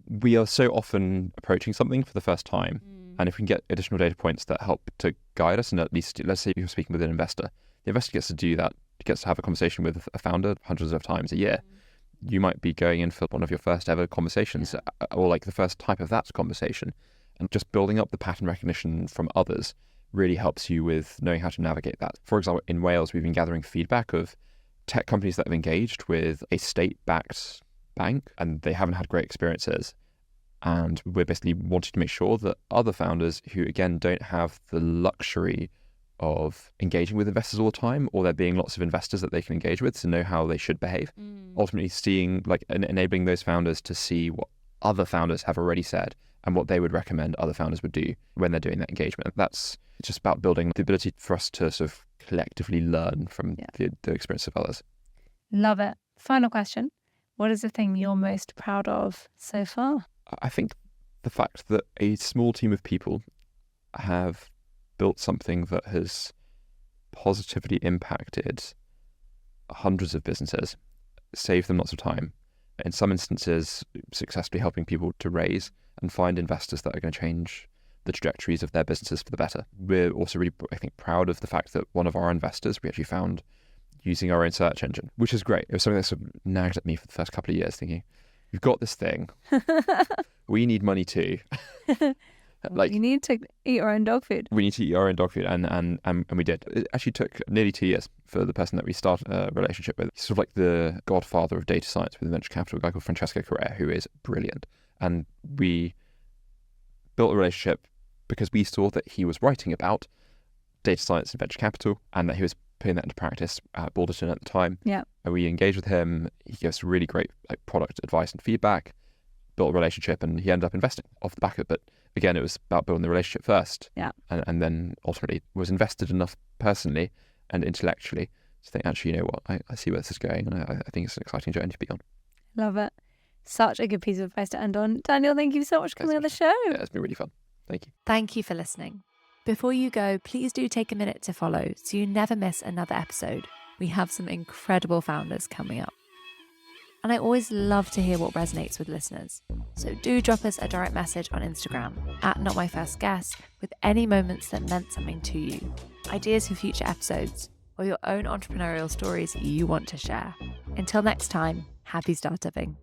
We are so often approaching something for the first time. And if we can get additional data points that help to guide us, and at least, let's say you're speaking with an investor, the investor gets to do that, gets to have a conversation with a founder hundreds of times a year. You might be going in for one of your first ever conversations, or like the first type of that conversation. And just building up the pattern recognition from others really helps you with knowing how to navigate that. For example, in Wales, we've been gathering feedback of tech companies that have engaged with a state-backed bank, and they haven't had great experiences. And we're basically wanting to make sure that other founders who, again, don't have the luxury of engaging with investors all the time, or there being lots of investors that they can engage with to know how they should behave. Ultimately seeing, like, enabling those founders to see what other founders have already said and what they would recommend other founders would do when they're doing that engagement. That's just about building the ability for us to sort of collectively learn from the experience of others. Love it. Final question. What is the thing you're most proud of so far? I think the fact that a small team of people have built something that has positively impacted hundreds of businesses, saved them lots of time, in some instances successfully helping people to raise and find investors that are going to change the trajectories of their businesses for the better. We're also really, I think, proud of the fact that one of our investors we actually found using our own search engine, which is great. It was something that sort of nagged at me for the first couple of years, thinking, we've got this thing, we need money too. Like, you need to eat our own dog food. We need to eat our own dog food, and we did. It actually took nearly 2 years for the person that we started a relationship with. He's sort of like the godfather of data science within venture capital, a guy called Francesco Correa, who is brilliant. And we built a relationship because we saw that he was writing about data science and venture capital, and that he was putting that into practice at Balderton at the time. Yeah. And we engaged with him. He gave us really great product advice and feedback, built a relationship, and he ended up investing off the back of it. But again, it was about building the relationship first. Yeah. And then ultimately was invested enough personally and intellectually to think, actually, you know what, I see where this is going, and I think it's an exciting journey to be on. Love it. Such a good piece of advice to end on. Daniel, thank you so much for coming on the show. Yeah, it's been really fun. Thank you. Thank you for listening. Before you go, please do take a minute to follow so you never miss another episode. We have some incredible founders coming up. And I always love to hear what resonates with listeners. So do drop us a direct message on Instagram @NotMyFirstGuest with any moments that meant something to you, ideas for future episodes, or your own entrepreneurial stories you want to share. Until next time, happy startupping.